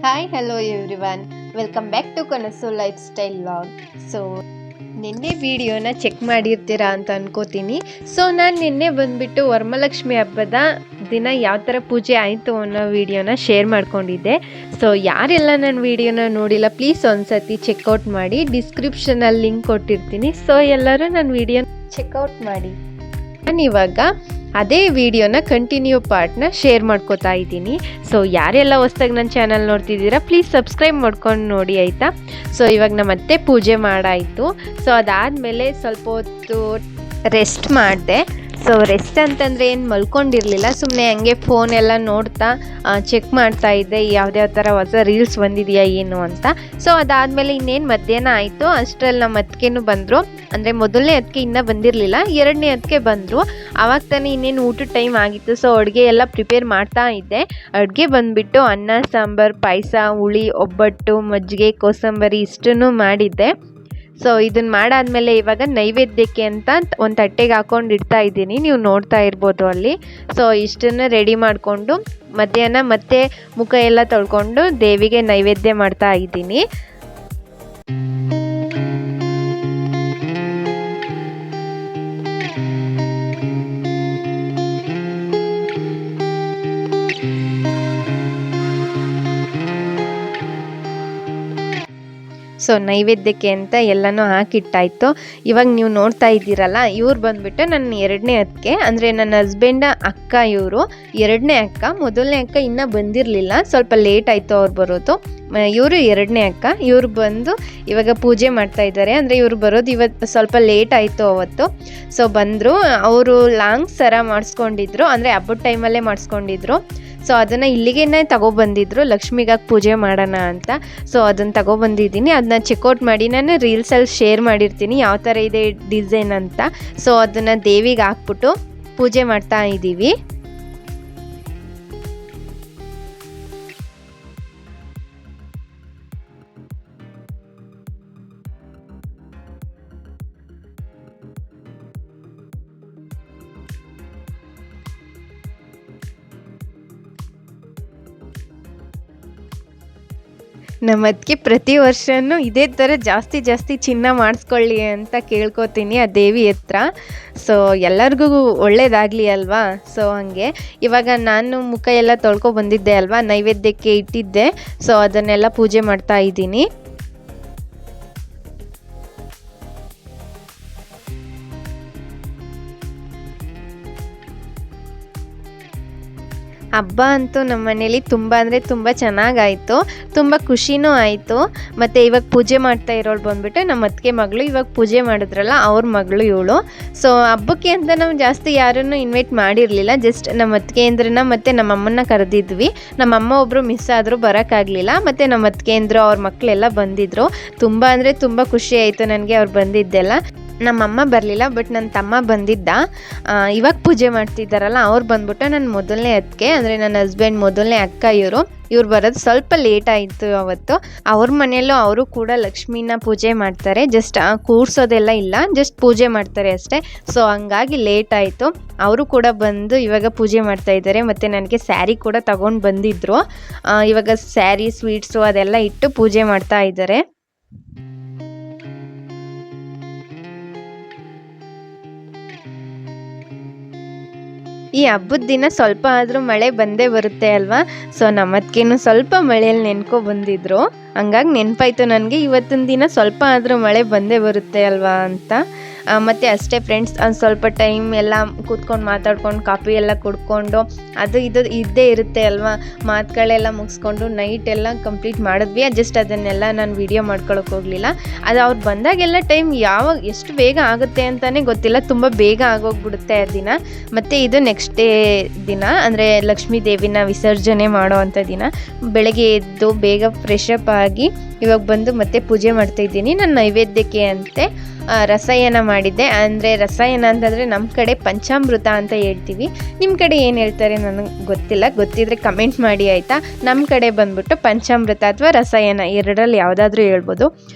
Hi hello everyone, welcome back to Kanasu lifestyle vlog. So ನಿನ್ನೆ ವಿಡಿಯೋನ check ಮಾಡಿರ್ತೀರಾ ಅಂತ ಅನ್ಕೋತೀನಿ. ಸೊ ನಾನು ನಿನ್ನೆ ಬಂದುಬಿಟ್ಟು ವರಮಹಾಲಕ್ಷ್ಮಿ ಹಬ್ಬದ ದಿನ ಯಾವ ಥರ ಪೂಜೆ ಆಯಿತು ಅನ್ನೋ ವಿಡಿಯೋನ ಶೇರ್ ಮಾಡ್ಕೊಂಡಿದ್ದೆ. ಸೊ ಯಾರೆಲ್ಲ ನನ್ನ ವಿಡಿಯೋನ ನೋಡಿಲ್ಲ ಪ್ಲೀಸ್ ಒಂದ್ಸತಿ ಚೆಕ್ಔಟ್ ಮಾಡಿ, ಡಿಸ್ಕ್ರಿಪ್ಷನಲ್ಲಿ ಲಿಂಕ್ ಕೊಟ್ಟಿರ್ತೀನಿ. ಸೊ ಎಲ್ಲರೂ ನನ್ನ ವಿಡಿಯೋನ ಚೆಕ್ಔಟ್ ಮಾಡಿ. ನಾನು ಇವಾಗ ಅದೇ ವಿಡಿಯೋನ ಕಂಟಿನ್ಯೂ ಪಾರ್ಟ್ನ ಶೇರ್ ಮಾಡ್ಕೋತಾ ಇದ್ದೀನಿ. ಸೊ ಯಾರೆಲ್ಲ ಹೊಸ್ದಾಗಿ ನನ್ನ ಚಾನಲ್ ನೋಡ್ತಿದ್ದೀರಾ ಪ್ಲೀಸ್ ಸಬ್ಸ್ಕ್ರೈಬ್ ಮಾಡ್ಕೊಂಡು ನೋಡಿ ಆಯಿತಾ. ಸೊ ಇವಾಗ ನಮ್ಮ ಮತ್ತೆ ಪೂಜೆ ಮಾಡಾಯಿತು. ಸೊ ಅದಾದಮೇಲೆ ಸ್ವಲ್ಪ ಹೊತ್ತು ರೆಸ್ಟ್ ಮಾಡಿದೆ. ಸೊ ರೆಸ್ಟ್ ಅಂತಂದರೆ ಏನು ಮಲ್ಕೊಂಡಿರಲಿಲ್ಲ, ಸುಮ್ಮನೆ ಹಂಗೆ ಫೋನ್ ಎಲ್ಲ ನೋಡ್ತಾ ಚೆಕ್ ಮಾಡ್ತಾ ಇದ್ದೆ ಯಾವ್ದ್ಯಾವ ಥರ ಹೊಸ ರೀಲ್ಸ್ ಬಂದಿದೆಯಾ ಏನು ಅಂತ. ಸೊ ಅದಾದಮೇಲೆ ಇನ್ನೇನು ಮಧ್ಯಾಹ್ನ ಆಯಿತು, ಅಷ್ಟರಲ್ಲಿ ನಮ್ಮ ಅತ್ತಿಗೆನೂ ಬಂದರು. ಅಂದರೆ ಮೊದಲನೇ ಅತ್ತಿಗೆ ಇನ್ನೂ ಬಂದಿರಲಿಲ್ಲ, ಎರಡನೇ ಅತ್ತಿಗೆ ಬಂದರು. ಆವಾಗ ತಾನೇ ಇನ್ನೇನು ಊಟದ ಟೈಮ್ ಆಗಿತ್ತು. ಸೊ ಅಡುಗೆ ಎಲ್ಲ ಪ್ರಿಪೇರ್ ಮಾಡ್ತಾ ಇದ್ದೆ. ಅಡುಗೆ ಬಂದುಬಿಟ್ಟು ಅನ್ನ, ಸಾಂಬಾರು, ಪಾಯಸ, ಹುಳಿ, ಒಬ್ಬಟ್ಟು, ಮಜ್ಜಿಗೆ, ಕೋಸಂಬರಿ ಇಷ್ಟನ್ನು ಮಾಡಿದ್ದೆ. ಸೊ ಇದನ್ನು ಮಾಡಾದ್ಮೇಲೆ ಇವಾಗ ನೈವೇದ್ಯಕ್ಕೆ ಅಂತ ಒಂದು ತಟ್ಟೆಗೆ ಹಾಕೊಂಡು ಇಡ್ತಾ ಇದ್ದೀನಿ, ನೀವು ನೋಡ್ತಾ ಇರ್ಬೋದು ಅಲ್ಲಿ. ಸೊ ಇಷ್ಟನ್ನು ರೆಡಿ ಮಾಡಿಕೊಂಡು ಮಧ್ಯಾಹ್ನ ಮತ್ತೆ ಮುಖ ಎಲ್ಲ ತೊಳ್ಕೊಂಡು ದೇವಿಗೆ ನೈವೇದ್ಯ ಮಾಡ್ತಾ ಇದ್ದೀನಿ. ಸೊ ನೈವೇದ್ಯಕ್ಕೆ ಅಂತ ಎಲ್ಲನೂ ಹಾಕಿಟ್ಟಾಯಿತು. ಇವಾಗ ನೀವು ನೋಡ್ತಾ ಇದ್ದೀರಲ್ಲ, ಇವ್ರು ಬಂದುಬಿಟ್ಟು ನನ್ನ ಎರಡನೇ ಅತ್ತಿಗೆ, ಅಂದರೆ ನನ್ನ ಹಸ್ಬೆಂಡ ಅಕ್ಕ. ಇವರು ಎರಡನೇ ಅಕ್ಕ. ಮೊದಲನೇ ಅಕ್ಕ ಇನ್ನೂ ಬಂದಿರಲಿಲ್ಲ, ಸ್ವಲ್ಪ ಲೇಟ್ ಆಯಿತು ಅವ್ರು ಬರೋದು. ಇವರು ಎರಡನೇ ಅಕ್ಕ. ಇವರು ಬಂದು ಇವಾಗ ಪೂಜೆ ಮಾಡ್ತಾ ಇದ್ದಾರೆ. ಅಂದರೆ ಇವರು ಬರೋದು ಇವತ್ತು ಸ್ವಲ್ಪ ಲೇಟ್ ಆಯಿತು ಅವತ್ತು. ಸೊ ಬಂದರು. ಅವರು ಲಾಂಗ್ ಸರ ಮಾಡಿಸ್ಕೊಂಡಿದ್ರು, ಅಂದರೆ ಹಬ್ಬದ ಟೈಮಲ್ಲೇ ಮಾಡಿಸ್ಕೊಂಡಿದ್ರು. ಸೊ ಅದನ್ನು ಇಲ್ಲಿಗೇ ತಗೊಬಂದಿದ್ರು, ಲಕ್ಷ್ಮಿಗಾಗಿ ಪೂಜೆ ಮಾಡೋಣ ಅಂತ. ಸೊ ಅದನ್ನು ತಗೊಬಂದಿದ್ದೀನಿ. ಅದನ್ನ ಚೆಕ್ಔಟ್ ಮಾಡಿ ನಾನು ರೀಲ್ಸಲ್ಲಿ ಶೇರ್ ಮಾಡಿರ್ತೀನಿ ಯಾವ ಥರ ಇದೆ ಡಿಸೈನ್ ಅಂತ. ಸೊ ಅದನ್ನು ದೇವಿಗೆ ಹಾಕ್ಬಿಟ್ಟು ಪೂಜೆ ಮಾಡ್ತಾ ಇದ್ದೀವಿ. ನಮ್ಮ ಅದಕ್ಕೆ ಪ್ರತಿ ವರ್ಷವೂ ಇದೇ ಥರ ಜಾಸ್ತಿ ಚಿನ್ನ ಮಾಡಿಸ್ಕೊಳ್ಳಿ ಅಂತ ಕೇಳ್ಕೊತೀನಿ ಆ ದೇವಿ ಹತ್ರ. ಸೊ ಎಲ್ಲರಿಗೂ ಒಳ್ಳೇದಾಗಲಿ ಅಲ್ವಾ. ಸೊ ಹಾಗೆ ಇವಾಗ ನಾನು ಮುಖ ಎಲ್ಲ ತೊಳ್ಕೊ ಬಂದಿದ್ದೆ ಅಲ್ವಾ, ನೈವೇದ್ಯಕ್ಕೆ ಇಟ್ಟಿದ್ದೆ. ಸೊ ಅದನ್ನೆಲ್ಲ ಪೂಜೆ ಮಾಡ್ತಾ ಇದ್ದೀನಿ. ಹಬ್ಬ ಅಂತೂ ನಮ್ಮ ಮನೇಲಿ ತುಂಬ ಅಂದರೆ ತುಂಬ ಚೆನ್ನಾಗಾಯಿತು, ತುಂಬ ಖುಷಿನೂ ಆಯಿತು. ಮತ್ತು ಇವಾಗ ಪೂಜೆ ಮಾಡ್ತಾ ಇರೋಳು ಬಂದುಬಿಟ್ಟು ನಮ್ಮ ಅತ್ತಿಗೆ ಮಗಳು. ಇವಾಗ ಪೂಜೆ ಮಾಡಿದ್ರಲ್ಲ ಅವ್ರ ಮಗಳು ಇವಳು. ಸೊ ಹಬ್ಬಕ್ಕೆ ಅಂತ ನಾವು ಜಾಸ್ತಿ ಯಾರನ್ನು ಇನ್ವೈಟ್ ಮಾಡಿರಲಿಲ್ಲ, ಜಸ್ಟ್ ನಮ್ಮ ಅತ್ತಿಗೆಂದ್ರನ್ನ ಮತ್ತು ನಮ್ಮಮ್ಮನ್ನ ಕರೆದಿದ್ವಿ. ನಮ್ಮಮ್ಮ ಒಬ್ಬರು ಮಿಸ್ ಆದರೂ ಬರೋಕ್ಕಾಗಲಿಲ್ಲ. ಮತ್ತು ನಮ್ಮ ಅತ್ತಿಗೆಂದ್ರು ಅವ್ರ ಮಕ್ಕಳೆಲ್ಲ ಬಂದಿದ್ದರು. ತುಂಬ ಅಂದರೆ ತುಂಬ ಖುಷಿ ಆಯಿತು ನನಗೆ ಅವ್ರು ಬಂದಿದ್ದೆಲ್ಲ. ನಮ್ಮಮ್ಮ ಬರಲಿಲ್ಲ, ಬಟ್ ನನ್ನ ತಮ್ಮ ಬಂದಿದ್ದ. ಇವಾಗ ಪೂಜೆ ಮಾಡ್ತಿದ್ದಾರಲ್ಲ ಅವ್ರು ಬಂದ್ಬಿಟ್ಟು ನನ್ನ ಮೊದಲನೇ ಅತ್ತಿಗೆ, ಅಂದರೆ ನನ್ನ ಹಸ್ಬೆಂಡ್ ಮೊದಲನೇ ಅಕ್ಕ. ಇವ್ರು ಬರೋದು ಸ್ವಲ್ಪ ಲೇಟ್ ಆಯಿತು ಅವತ್ತು. ಅವ್ರ ಮನೆಯಲ್ಲೂ ಅವರು ಕೂಡ ಲಕ್ಷ್ಮೀನ ಪೂಜೆ ಮಾಡ್ತಾರೆ, ಜಸ್ಟ್ ಕೂರ್ಸೋದೆಲ್ಲ ಇಲ್ಲ, ಜಸ್ಟ್ ಪೂಜೆ ಮಾಡ್ತಾರೆ ಅಷ್ಟೇ. ಸೊ ಹಂಗಾಗಿ ಲೇಟ್ ಆಯಿತು. ಅವರು ಕೂಡ ಬಂದು ಇವಾಗ ಪೂಜೆ ಮಾಡ್ತಾ ಇದ್ದಾರೆ. ಮತ್ತು ನನಗೆ ಸ್ಯಾರಿ ಕೂಡ ತಗೊಂಡು ಬಂದಿದ್ದರು. ಇವಾಗ ಸ್ಯಾರಿ, ಸ್ವೀಟ್ಸು ಅದೆಲ್ಲ ಇಟ್ಟು ಪೂಜೆ ಮಾಡ್ತಾ ಇದ್ದಾರೆ. ಈ ಹಬ್ಬದ ದಿನ ಸ್ವಲ್ಪ ಆದರೂ ಮಳೆ ಬಂದೇ ಬರುತ್ತೆ ಅಲ್ವಾ. ಸೊ ನಮ್ಮ ಅತ್ತಿಗೆನೂ ಸ್ವಲ್ಪ ಮಳೆಯಲ್ಲಿ ನೆನ್ಕೊ ಬಂದಿದ್ರು, ಹಂಗಾಗಿ ನೆನಪಾಯ್ತು ನನಗೆ ಇವತ್ತಿನ ದಿನ ಸ್ವಲ್ಪ ಆದರೂ ಮಳೆ ಬಂದೇ ಬರುತ್ತೆ ಅಲ್ವಾ ಅಂತ. ಮತ್ತು ಅಷ್ಟೇ ಫ್ರೆಂಡ್ಸ್, ಸ್ವಲ್ಪ ಟೈಮ್ ಎಲ್ಲ ಕೂತ್ಕೊಂಡು ಮಾತಾಡ್ಕೊಂಡು ಕಾಫಿ ಎಲ್ಲ ಕುಡ್ಕೊಂಡು ಅದು ಇದು ಇದ್ದೇ ಇರುತ್ತೆ ಅಲ್ವಾ. ಮಾತುಗಳೆಲ್ಲ ಮುಗಿಸ್ಕೊಂಡು ನೈಟ್ ಎಲ್ಲ ಕಂಪ್ಲೀಟ್ ಮಾಡಿದ್ವಿ. ಜಸ್ಟ್ ಅದನ್ನೆಲ್ಲ ನಾನು ವೀಡಿಯೋ ಮಾಡ್ಕೊಳಕ್ಕೆ ಹೋಗಲಿಲ್ಲ. ಅದು ಅವ್ರು ಬಂದಾಗೆಲ್ಲ ಟೈಮ್ ಯಾವಾಗ ಎಷ್ಟು ಬೇಗ ಆಗುತ್ತೆ ಅಂತಲೇ ಗೊತ್ತಿಲ್ಲ, ತುಂಬ ಬೇಗ ಆಗೋಗ್ಬಿಡುತ್ತೆ ಆ ದಿನ. ಮತ್ತು ಇದು ನೆಕ್ಸ್ಟ್ ಡೇ ದಿನ, ಅಂದರೆ ಲಕ್ಷ್ಮೀ ದೇವಿನ ವಿಸರ್ಜನೆ ಮಾಡೋ ಅಂಥ ದಿನ. ಬೆಳಗ್ಗೆ ಎದ್ದು ಬೇಗ ಫ್ರೆಶ್ ಅಪ್ ಆಗಿ ಇವಾಗ ಬಂದು ಮತ್ತೆ ಪೂಜೆ ಮಾಡ್ತಾಯಿದ್ದೀನಿ. ನಾನು ನೈವೇದ್ಯಕ್ಕೆ ಅಂತೆ ರಸಾಯನ ಮಾಡಿದ್ದೆ. ಅಂದರೆ ರಸಾಯನ ಅಂತಂದರೆ ನಮ್ಮ ಕಡೆ ಪಂಚಾಮೃತ ಅಂತ ಹೇಳ್ತೀವಿ, ನಿಮ್ಮ ಕಡೆ ಏನು ಹೇಳ್ತಾರೆ ನನಗೆ ಗೊತ್ತಿಲ್ಲ, ಗೊತ್ತಿದ್ರೆ ಕಮೆಂಟ್ ಮಾಡಿ ಆಯಿತಾ. ನಮ್ಮ ಕಡೆ ಬಂದ್ಬಿಟ್ಟು ಪಂಚಾಮೃತ ಅಥವಾ ರಸಾಯನ ಎರಡರಲ್ಲಿ ಯಾವುದಾದ್ರೂ ಹೇಳ್ಬೋದು.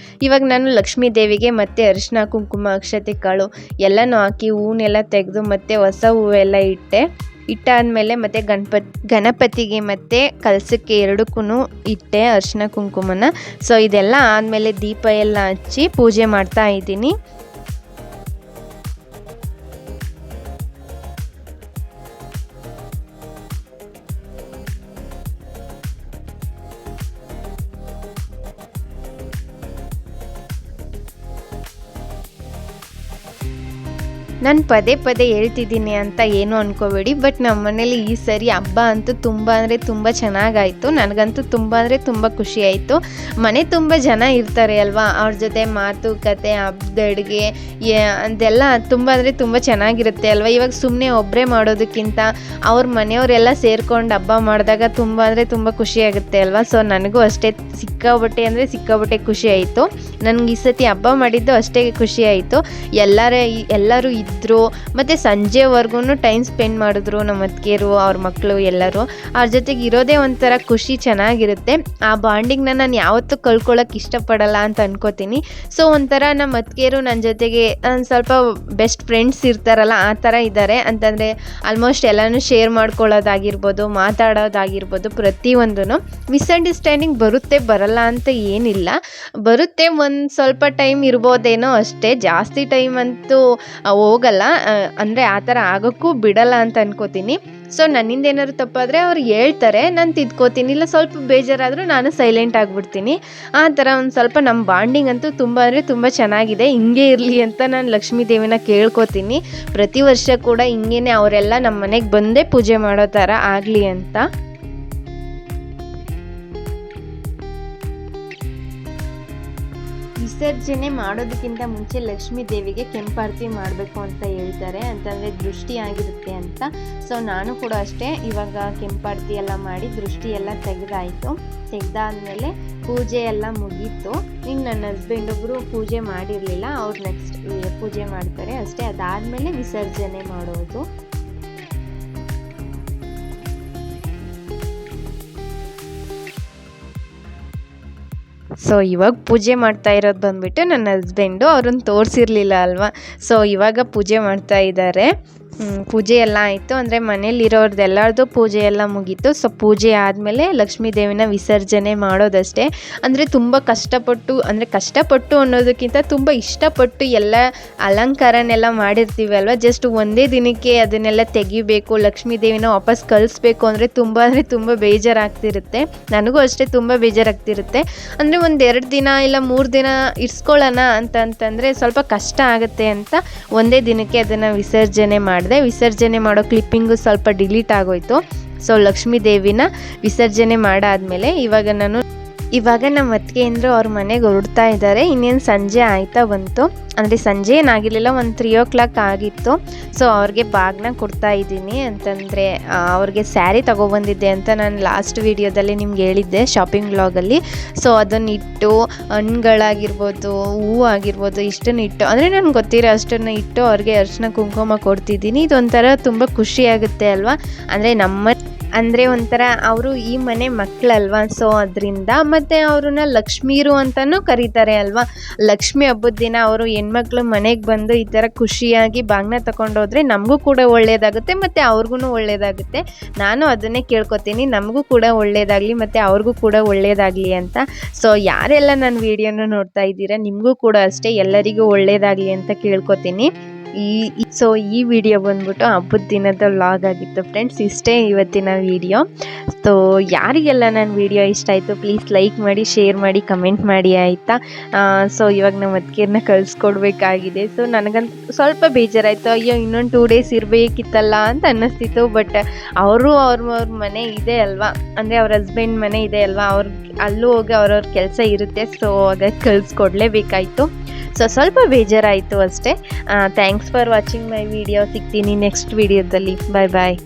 ಇವಾಗ ನಾನು ಲಕ್ಷ್ಮೀ ದೇವಿಗೆ ಮತ್ತು ಅರಿಶಿನ, ಕುಂಕುಮ, ಅಕ್ಷತೆ, ಕಾಳು ಎಲ್ಲನೂ ಹಾಕಿ ಹೂವನ್ನೆಲ್ಲ ತೆಗೆದು ಮತ್ತು ಹೊಸ ಹೂವೆಲ್ಲ ಇಟ್ಟೆ. ಇಟ್ಟಾದಮೇಲೆ ಮತ್ತು ಗಣಪತಿಗೆ ಮತ್ತು ಕಲಸಕ್ಕೆ ಎರಡಕ್ಕೂ ಇಟ್ಟೆ ಅರಿಶಿನ ಕುಂಕುಮನ. ಸೊ ಇದೆಲ್ಲ ಆದಮೇಲೆ ದೀಪ ಎಲ್ಲ ಹಚ್ಚಿ ಪೂಜೆ ಮಾಡ್ತಾ ಇದ್ದೀನಿ. ನಾನು ಪದೇ ಪದೇ ಹೇಳ್ತಿದ್ದೀನಿ ಅಂತ ಏನೂ ಅಂದ್ಕೋಬೇಡಿ, ಬಟ್ ನಮ್ಮ ಮನೇಲಿ ಈ ಸರಿ ಹಬ್ಬ ಅಂತೂ ತುಂಬ ಅಂದರೆ ತುಂಬ ಚೆನ್ನಾಗಾಯಿತು. ನನಗಂತೂ ತುಂಬ ಅಂದರೆ ತುಂಬ ಖುಷಿ ಆಯಿತು. ಮನೆ ತುಂಬ ಜನ ಇರ್ತಾರೆ ಅಲ್ವಾ, ಅವ್ರ ಜೊತೆ ಮಾತುಕತೆ, ಹಬ್ಬದ ಅಡುಗೆ ಅದೆಲ್ಲ ತುಂಬ ಅಂದರೆ ತುಂಬ ಚೆನ್ನಾಗಿರುತ್ತೆ ಅಲ್ವಾ. ಇವಾಗ ಸುಮ್ಮನೆ ಒಬ್ಬರೇ ಮಾಡೋದಕ್ಕಿಂತ ಅವ್ರ ಮನೆಯವರೆಲ್ಲ ಸೇರ್ಕೊಂಡು ಹಬ್ಬ ಮಾಡಿದಾಗ ತುಂಬ ಅಂದರೆ ತುಂಬ ಖುಷಿಯಾಗುತ್ತೆ ಅಲ್ವಾ. ಸೊ ನನಗೂ ಅಷ್ಟೇ ಸಿಕ್ಕಾಬಟ್ಟೆ ಖುಷಿ ಆಯಿತು. ನನಗೆ ಈ ಸತಿ ಹಬ್ಬ ಮಾಡಿದ್ದು ಅಷ್ಟೇ ಖುಷಿ ಆಯಿತು. ಎಲ್ಲರೂ ಇದ್ದರು, ಮತ್ತು ಸಂಜೆವರೆಗೂ ಟೈಮ್ ಸ್ಪೆಂಡ್ ಮಾಡಿದ್ರು ನಮ್ಮ ಅತ್ತಿಗೆರು, ಅವ್ರ ಮಕ್ಕಳು ಎಲ್ಲರೂ. ಅವ್ರ ಜೊತೆಗೆ ಇರೋದೇ ಒಂಥರ ಖುಷಿ, ಚೆನ್ನಾಗಿರುತ್ತೆ. ಆ ಬಾಂಡಿಂಗ್ನ ನಾನು ಯಾವತ್ತೂ ಕಳ್ಕೊಳ್ಳೋಕೆ ಇಷ್ಟಪಡಲ್ಲ ಅಂತ ಅನ್ಕೋತೀನಿ. ಸೊ ಒಂಥರ ನಮ್ಮ ಅತ್ತಿಗೆರು ನನ್ನ ಜೊತೆಗೆ ಸ್ವಲ್ಪ ಬೆಸ್ಟ್ ಫ್ರೆಂಡ್ಸ್ ಇರ್ತಾರಲ್ಲ ಆ ಥರ ಇದ್ದಾರೆ. ಅಂತಂದರೆ ಆಲ್ಮೋಸ್ಟ್ ಎಲ್ಲನೂ ಶೇರ್ ಮಾಡ್ಕೊಳ್ಳೋದಾಗಿರ್ಬೋದು, ಮಾತಾಡೋದಾಗಿರ್ಬೋದು, ಪ್ರತಿಯೊಂದೂ. ಮಿಸ್ಅಂಡರ್ಸ್ಟ್ಯಾಂಡಿಂಗ್ ಬರುತ್ತೆ, ಬರಲ್ಲ ಅಂತ ಏನಿಲ್ಲ, ಬರುತ್ತೆ. ಒಂದು ಸ್ವಲ್ಪ ಟೈಮ್ ಇರ್ಬೋದೇನೋ ಅಷ್ಟೇ, ಜಾಸ್ತಿ ಟೈಮ್ ಅಂತೂ ಹೋಗಲ್ಲ. ಅಂದರೆ ಆ ಥರ ಆಗೋಕ್ಕೂ ಬಿಡಲ್ಲ ಅಂತ ಅನ್ಕೋತೀನಿ. ಸೊ ನನ್ನಿಂದ ಏನಾದ್ರು ತಪ್ಪಾದರೆ ಅವ್ರು ಹೇಳ್ತಾರೆ, ನಾನು ತಿದ್ಕೋತೀನಿ. ಇಲ್ಲ ಸ್ವಲ್ಪ ಬೇಜಾರಾದರೂ ನಾನು ಸೈಲೆಂಟ್ ಆಗಿಬಿಡ್ತೀನಿ. ಆ ಥರ ಒಂದು ಸ್ವಲ್ಪ ನಮ್ಮ ಬಾಂಡಿಂಗ್ ಅಂತೂ ತುಂಬ ಅಂದರೆ ತುಂಬ ಚೆನ್ನಾಗಿದೆ. ಹಿಂಗೆ ಇರಲಿ ಅಂತ ನಾನು ಲಕ್ಷ್ಮೀ ದೇವಿನ ಕೇಳ್ಕೊತೀನಿ. ಪ್ರತಿ ವರ್ಷ ಕೂಡ ಹಿಂಗೇನೆ ಅವರೆಲ್ಲ ನಮ್ಮ ಮನೆಗೆ ಬಂದೇ ಪೂಜೆ ಮಾಡೋ ಥರ ಆಗಲಿ ಅಂತ. ವಿಸರ್ಜನೆ ಮಾಡೋದಕ್ಕಿಂತ ಮುಂಚೆ ಲಕ್ಷ್ಮೀ ದೇವಿಗೆ ಕೆಂಪಾರತಿ ಮಾಡಬೇಕು ಅಂತ ಹೇಳ್ತಾರೆ, ಅಂತಂದರೆ ದೃಷ್ಟಿ ಆಗಿರುತ್ತೆ ಅಂತ. ಸೊ ನಾನು ಕೂಡ ಅಷ್ಟೇ ಇವಾಗ ಕೆಂಪಾರತಿ ಎಲ್ಲ ಮಾಡಿ ದೃಷ್ಟಿ ಎಲ್ಲ ತೆಗೆದಾದ್ಮೇಲೆ ಪೂಜೆ ಎಲ್ಲ ಮುಗೀತು. ಇನ್ನು ನನ್ನ ಹಸ್ಬೆಂಡ್ ಒಬ್ಬರು ಪೂಜೆ ಮಾಡಿರಲಿಲ್ಲ, ಅವ್ರು ನೆಕ್ಸ್ಟ್ ಪೂಜೆ ಮಾಡ್ತಾರೆ ಅಷ್ಟೇ. ಅದಾದಮೇಲೆ ವಿಸರ್ಜನೆ ಮಾಡೋದು. ಸೊ ಇವಾಗ ಪೂಜೆ ಮಾಡ್ತಾ ಇರೋದು ಬಂದುಬಿಟ್ಟು ನನ್ನ ಹಸ್ಬೆಂಡು. ಅವ್ರನ್ನ ತೋರಿಸಿರ್ಲಿಲ್ಲ ಅಲ್ವಾ. ಸೊ ಇವಾಗ ಪೂಜೆ ಮಾಡ್ತಾ ಇದ್ದಾರೆ. ಪೂಜೆ ಎಲ್ಲ ಆಯಿತು. ಅಂದರೆ ಮನೇಲಿರೋರ್ದು ಎಲ್ಲರದ್ದು ಪೂಜೆ ಎಲ್ಲ ಮುಗೀತು. ಸೊ ಪೂಜೆ ಆದಮೇಲೆ ಲಕ್ಷ್ಮೀ ದೇವಿನ ವಿಸರ್ಜನೆ ಮಾಡೋದಷ್ಟೇ. ಅಂದರೆ ತುಂಬ ಕಷ್ಟಪಟ್ಟು ಅನ್ನೋದಕ್ಕಿಂತ ತುಂಬ ಇಷ್ಟಪಟ್ಟು ಎಲ್ಲ ಅಲಂಕಾರನೆಲ್ಲ ಮಾಡಿರ್ತೀವಿ ಅಲ್ವಾ. ಜಸ್ಟ್ ಒಂದೇ ದಿನಕ್ಕೆ ಅದನ್ನೆಲ್ಲ ತೆಗಿಬೇಕು, ಲಕ್ಷ್ಮೀ ದೇವಿನ ವಾಪಸ್ ಕಳಿಸ್ಬೇಕು ಅಂದರೆ ತುಂಬ ಬೇಜಾರಾಗ್ತಿರುತ್ತೆ. ನನಗೂ ಅಷ್ಟೇ ತುಂಬ ಬೇಜಾರಾಗ್ತಿರುತ್ತೆ. ಅಂದರೆ 1-2 ದಿನ ಇಲ್ಲ 3 ದಿನ ಇರಿಸ್ಕೊಳ್ಳೋಣ ಅಂತಂದರೆ ಸ್ವಲ್ಪ ಕಷ್ಟ ಆಗುತ್ತೆ ಅಂತ ಒಂದೇ ದಿನಕ್ಕೆ ಅದನ್ನು ವಿಸರ್ಜನೆ ಮಾಡೋ ಕ್ಲಿಪ್ಪಿಂಗು ಸ್ವಲ್ಪ ಡಿಲೀಟ್ ಆಗೋಯ್ತು. ಸೊ ಲಕ್ಷ್ಮೀ ದೇವಿನ ವಿಸರ್ಜನೆ ಮಾಡಾದ್ಮೇಲೆ ಇವಾಗ ನಮ್ಮ ಅತ್ತಿಗೆಯಂದ್ರು ಅವ್ರ ಮನೆಗೆ ಹೊರಡ್ತಾ ಇದ್ದಾರೆ. ಇನ್ನೇನು ಸಂಜೆ ಆಯ್ತಾ ಬಂತು. ಅಂದರೆ ಸಂಜೆ ಏನಾಗಿರಲಿಲ್ಲ, ಒಂದು 3 o'clock ಆಗಿತ್ತು. ಸೊ ಅವ್ರಿಗೆ ಬಾಗ್ನ ಕೊಡ್ತಾ ಇದ್ದೀನಿ. ಅಂತಂದರೆ ಅವ್ರಿಗೆ ಸ್ಯಾರಿ ತೊಗೊಬಂದಿದ್ದೆ ಅಂತ ನಾನು ಲಾಸ್ಟ್ ವೀಡಿಯೋದಲ್ಲಿ ನಿಮ್ಗೆ ಹೇಳಿದ್ದೆ, ಶಾಪಿಂಗ್ ವ್ಲಾಗಲ್ಲಿ. ಸೊ ಅದನ್ನಿಟ್ಟು ಹಣ್ಣುಗಳಾಗಿರ್ಬೋದು, ಹೂವು ಆಗಿರ್ಬೋದು, ಇಷ್ಟನ್ನು ಇಟ್ಟು, ಅಂದರೆ ನನಗೆ ಗೊತ್ತಿರೋ ಅಷ್ಟನ್ನು ಇಟ್ಟು ಅವ್ರಿಗೆ ಅರಿಶಿನ ಕುಂಕುಮ ಕೊಡ್ತಿದ್ದೀನಿ. ಇದೊಂಥರ ತುಂಬ ಖುಷಿಯಾಗುತ್ತೆ ಅಲ್ವಾ. ಅಂದರೆ ಒಂಥರ ಅವರು ಈ ಮನೆ ಮಕ್ಕಳಲ್ವಾ. ಸೊ ಅದರಿಂದ ಮತ್ತು ಅವ್ರನ್ನ ಲಕ್ಷ್ಮೀರು ಅಂತಲೂ ಕರೀತಾರೆ ಅಲ್ವಾ. ಲಕ್ಷ್ಮಿ ಹಬ್ಬದ ದಿನ ಅವರು ಹೆಣ್ಮಕ್ಳು ಮನೆಗೆ ಬಂದು ಈ ಥರ ಖುಷಿಯಾಗಿ ಬಾಗ್ನ ತಗೊಂಡೋದ್ರೆ ನಮಗೂ ಕೂಡ ಒಳ್ಳೆಯದಾಗುತ್ತೆ ಮತ್ತು ಅವ್ರಿಗೂ ಒಳ್ಳೆಯದಾಗುತ್ತೆ. ನಾನು ಅದನ್ನೇ ಕೇಳ್ಕೊತೀನಿ, ನಮಗೂ ಕೂಡ ಒಳ್ಳೆಯದಾಗಲಿ ಮತ್ತು ಅವ್ರಿಗೂ ಕೂಡ ಒಳ್ಳೆಯದಾಗಲಿ ಅಂತ. ಸೊ ಯಾರೆಲ್ಲ ನನ್ನ ವೀಡಿಯೋನ ನೋಡ್ತಾ ಇದ್ದೀರಾ, ನಿಮಗೂ ಕೂಡ ಅಷ್ಟೇ ಎಲ್ಲರಿಗೂ ಒಳ್ಳೆಯದಾಗಲಿ ಅಂತ ಕೇಳ್ಕೊತೀನಿ. ಈ ವಿಡಿಯೋ ಬಂದ್ಬಿಟ್ಟು ಹಬ್ಬದ ದಿನದ ವ್ಲಾಗ್ ಆಗಿತ್ತು ಫ್ರೆಂಡ್ಸ್. ಇಷ್ಟೇ ಇವತ್ತಿನ ವಿಡಿಯೋ. ಸೊ ಯಾರಿಗೆಲ್ಲ ನನ್ನ ವಿಡಿಯೋ ಇಷ್ಟ ಆಯಿತು ಪ್ಲೀಸ್ ಲೈಕ್ ಮಾಡಿ, ಶೇರ್ ಮಾಡಿ, ಕಮೆಂಟ್ ಮಾಡಿ ಆಯಿತಾ. ಸೊ ಇವಾಗ ನಮ್ಮ ಅತ್ತಿಗೆಯನ್ನ ಕಳಿಸ್ಕೊಡ್ಬೇಕಾಗಿದೆ. ಸೊ ನನಗಂತೂ ಸ್ವಲ್ಪ ಬೇಜಾರಾಯಿತು, ಅಯ್ಯೋ ಇನ್ನೊಂದು 2 days ಇರಬೇಕಿತ್ತಲ್ಲ ಅಂತ ಅನ್ನಿಸ್ತಿತ್ತು. ಬಟ್ ಅವ್ರ ಮನೆ ಇದೆ ಅಲ್ವಾ, ಅಂದರೆ ಅವ್ರ ಹಸ್ಬೆಂಡ್ ಮನೆ ಇದೆ ಅಲ್ವಾ, ಅಲ್ಲೂ ಹೋಗಿ ಅವ್ರವ್ರ ಕೆಲಸ ಇರುತ್ತೆ. ಸೊ ಹಾಗಾಗಿ ಕಳಿಸ್ಕೊಡ್ಲೇಬೇಕಾಯಿತು. ಸೊ ಸ್ವಲ್ಪ ಬೇಜಾರಾಯಿತು ಅಷ್ಟೇ. Thanks for watching my video. ಸಿಗ್ತೀನಿ ನೆಕ್ಸ್ಟ್ ವಿಡಿಯೋದಲ್ಲಿ. ಬಾಯ್.